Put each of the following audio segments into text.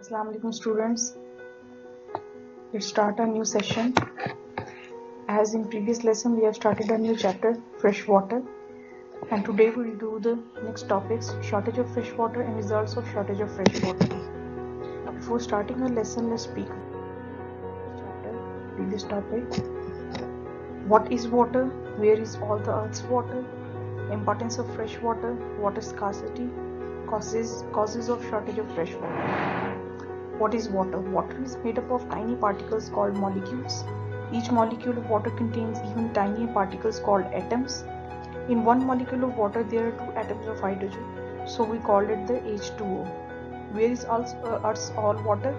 Assalamu alaikum students. Let's start a new session. As in previous lesson we have started a new chapter, fresh water, and today we will do the next topics, shortage of fresh water and results of shortage of fresh water. Before starting our lesson, let's speak chapter, previous topic. What is water? Where is all the earth's water? Importance of fresh water, water scarcity, causes of shortage of fresh water. What is water? Water is made up of tiny particles called molecules. Each molecule of water contains even tinier particles called atoms. In one molecule of water, there are two atoms of hydrogen, so we called it the H2O. Where is Earth's all water?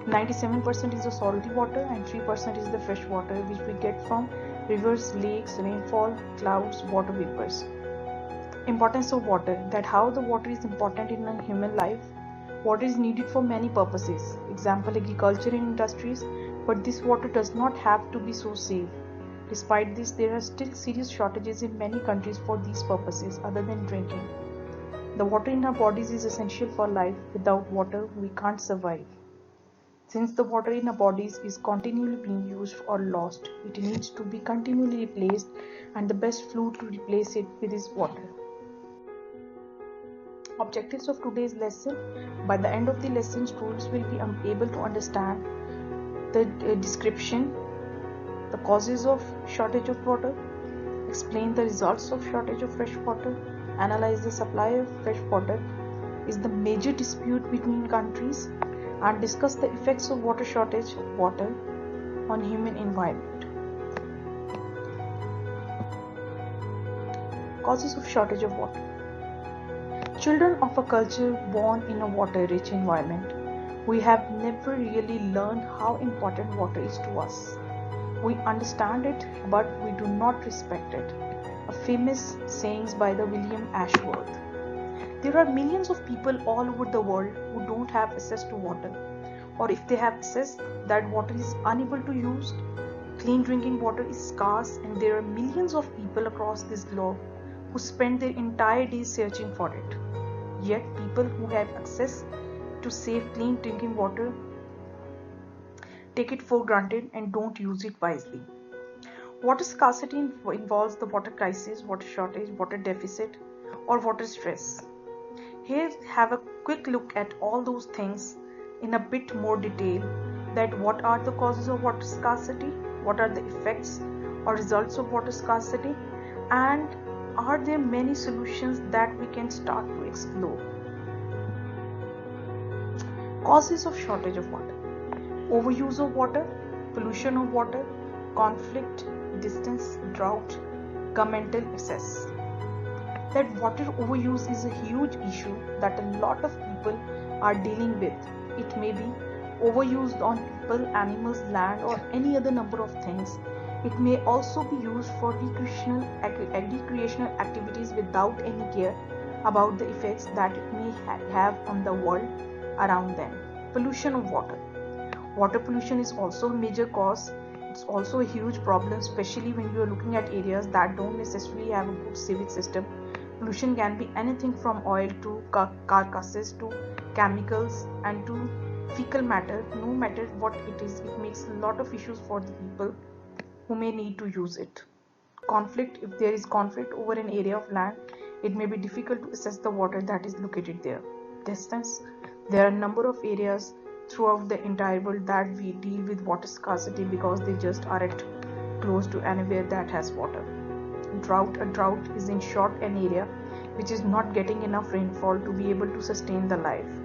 97% is the salty water and 3% is the fresh water, which we get from rivers, lakes, rainfall, clouds, water vapors. Importance of water, that how the water is important in a human life. Water is needed for many purposes, example agriculture and industries, but this water does not have to be so safe. Despite this, there are still serious shortages in many countries for these purposes other than drinking. The water in our bodies is essential for life. Without water, we can't survive. Since the water in our bodies is continually being used or lost, it needs to be continually replaced, and the best fluid to replace it with is water. Objectives of today's lesson. By the end of the lesson, students will be able to understand the description, the causes of shortage of water, explain the results of shortage of fresh water, analyze the supply of fresh water, is the major dispute between countries, and discuss the effects of water shortage of water on human environment. Causes of shortage of water. Children of a culture born in a water-rich environment, we have never really learned how important water is to us. We understand it, but we do not respect it. A famous saying by the William Ashworth. There are millions of people all over the world who don't have access to water, or if they have access, that water is unable to use. Clean drinking water is scarce, and there are millions of people across this globe who spend their entire day searching for it. Yet people who have access to safe, clean drinking water take it for granted and don't use it wisely. Water scarcity involves the water crisis, water shortage, water deficit, or water stress. Here, have a quick look at all those things in a bit more detail. That what are the causes of water scarcity, what are the effects or results of water scarcity, and are there many solutions that we can start to explore. Causes of shortage of water. Overuse of water, pollution of water, conflict, distance, drought, governmental excess. That water overuse is a huge issue that a lot of people are dealing with. It may be overused on people, animals, land, or any other number of things. It may also be used for recreational activities without any care about the effects that it may have on the world around them. Pollution of water. Water pollution is also a major cause. It's also a huge problem, especially when you are looking at areas that don't necessarily have a good sewage system. Pollution can be anything from oil to carcasses to chemicals and to fecal matter. No matter what it is, it makes a lot of issues for the people who may need to use it. Conflict. If there is conflict over an area of land, it may be difficult to assess the water that is located there. Distance. There are a number of areas throughout the entire world that we deal with water scarcity because they just aren't close to anywhere that has water. Drought. A drought is in short an area which is not getting enough rainfall to be able to sustain the life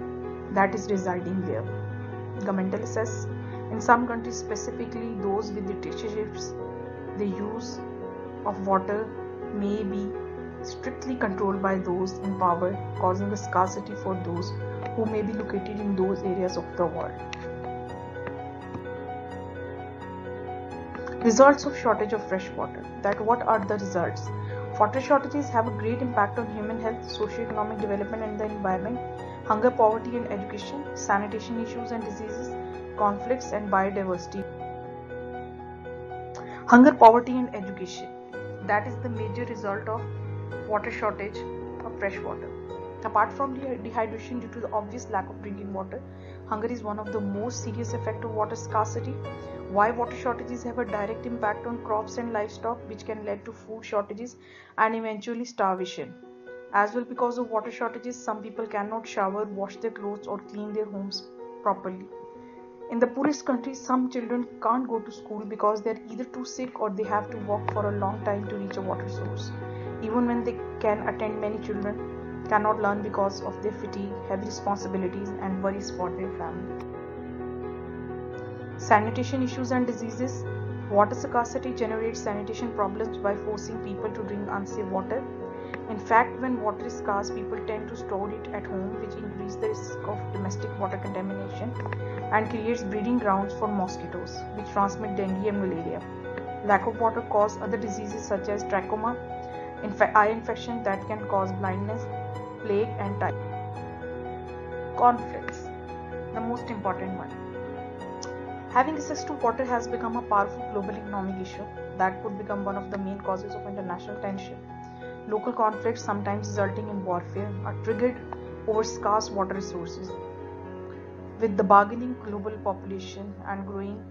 that is residing there. Governmental excess. In some countries, specifically those with dictatorships, the use of water may be strictly controlled by those in power, causing a scarcity for those who may be located in those areas of the world. Results of shortage of fresh water. That what are the results? Water shortages have a great impact on human health, socio-economic development and the environment, hunger, poverty and education, sanitation issues and diseases, conflicts and biodiversity. Hunger, poverty and education. That is the major result of water shortage of fresh water. Apart from dehydration due to the obvious lack of drinking water, hunger is one of the most serious effects of water scarcity. Why water shortages have a direct impact on crops and livestock, which can lead to food shortages and eventually starvation. As well, because of water shortages, some people cannot shower, wash their clothes, or clean their homes properly. In the poorest countries, some children can't go to school because they're either too sick or they have to walk for a long time to reach a water source. Even when they can attend, many children cannot learn because of their fatigue, heavy responsibilities, and worries for their family. Sanitation issues and diseases. Water scarcity generates sanitation problems by forcing people to drink unsafe water. In fact, when water is scarce, people tend to store it at home, which increases the risk of domestic water contamination and creates breeding grounds for mosquitoes, which transmit dengue and malaria. Lack of water causes other diseases such as trachoma, eye infection that can cause blindness, plague, and typhoid. Conflicts, the most important one. Having access to water has become a powerful global economic issue that could become one of the main causes of international tension. Local conflicts, sometimes resulting in warfare, are triggered over scarce water resources. With the bargaining global population and growing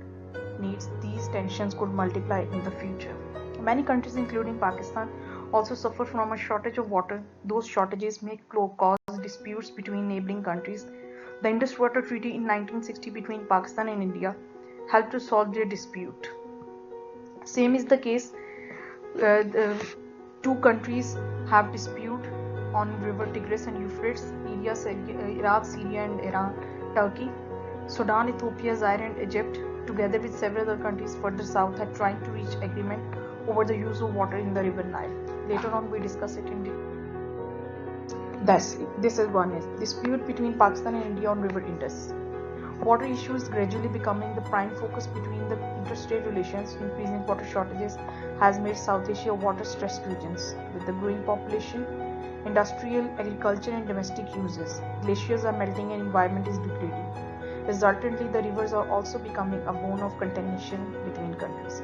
needs, these tensions could multiply in the future. Many countries, including Pakistan, also suffer from a shortage of water. Those shortages may cause disputes between neighboring countries. The Indus Water Treaty in 1960 between Pakistan and India helped to solve their dispute. Same is the case. The two countries have dispute on river Tigris and Euphrates, Iraq, Syria, and Iran, Turkey, Sudan, Ethiopia, Zaire, and Egypt, together with several other countries further south, are trying to reach agreement over the use of water in the river Nile. Later on, we discuss it in detail. This is one is dispute between Pakistan and India on river Indus. Water issue is gradually becoming the prime focus between the interstate relations. Increasing water shortages has made South Asia water-stressed regions. With the growing population, industrial, agriculture, and domestic uses, glaciers are melting and environment is degrading. Resultantly, the rivers are also becoming a bone of contention between countries.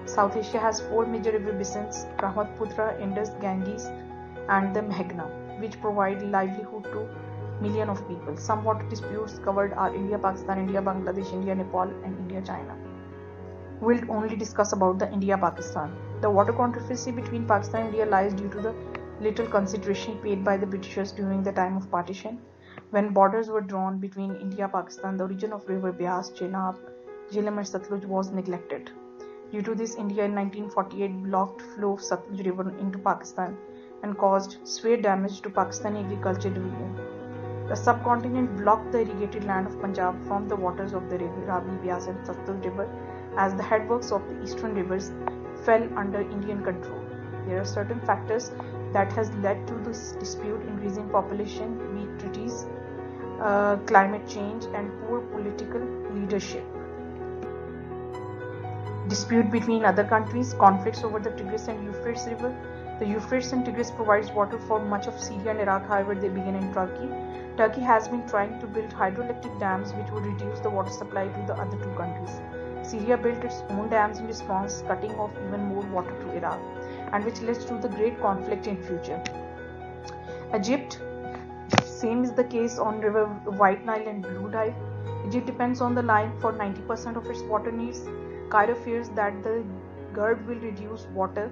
South Asia has four major river basins: Brahmaputra, Indus, Ganges, and the Meghna, which provide livelihood to millions of people. Some water disputes covered are India, Pakistan, India, Bangladesh, India, Nepal, and India, China. We'll only discuss about the India-Pakistan. The water controversy between Pakistan and India lies due to the little consideration paid by the Britishers during the time of partition. When borders were drawn between India and Pakistan, the origin of river Beas, Chenab, Jhelum, and Satluj was neglected. Due to this, India in 1948 blocked flow of Satluj River into Pakistan and caused severe damage to Pakistani agriculture division. The subcontinent blocked the irrigated land of Punjab from the waters of the river Ravi, Beas, and Satluj River, as the headworks of the eastern rivers fell under Indian control. There are certain factors that has led to this dispute: increasing population, weak treaties, climate change, and poor political leadership. Dispute between other countries, conflicts over the Tigris and Euphrates River. The Euphrates and Tigris provides water for much of Syria and Iraq, however they begin in Turkey. Turkey has been trying to build hydroelectric dams which would reduce the water supply to the other two countries. Syria built its own dams in response, cutting off even more water to Iraq, and which led to the great conflict in future. Egypt, same is the case on river White Nile and Blue Nile. Egypt depends on the Nile for 90% of its water needs. Cairo fears that the GERD will reduce water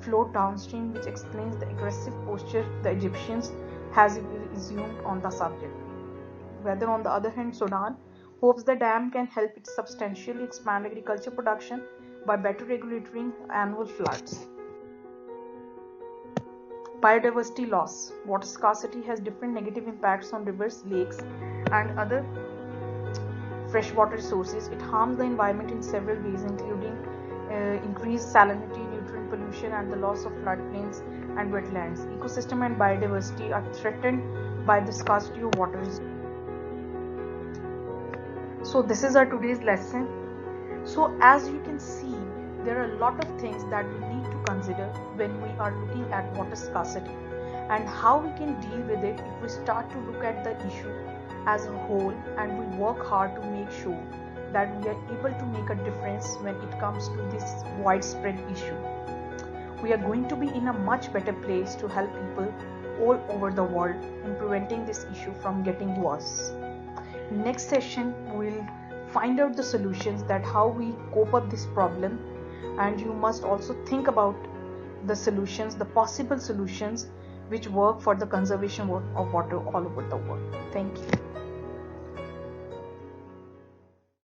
flow downstream, which explains the aggressive posture the Egyptians has assumed on the subject. Whether on the other hand, Sudan hopes the dam can help it substantially expand agriculture production by better regulating annual floods. Biodiversity loss. Water scarcity has different negative impacts on rivers, lakes, and other freshwater sources. It harms the environment in several ways, including increased salinity, nutrient pollution, and the loss of floodplains and wetlands. Ecosystem and biodiversity are threatened by the scarcity of water. So this is our today's lesson. So as you can see, there are a lot of things that we need to consider when we are looking at water scarcity, and how we can deal with it if we start to look at the issue as a whole and we work hard to make sure that we are able to make a difference when it comes to this widespread issue. We are going to be in a much better place to help people all over the world in preventing this issue from getting worse. Next session we'll find out the solutions, that how we cope up this problem, and you must also think about the solutions, the possible solutions which work for the conservation of water all over the world. Thank you.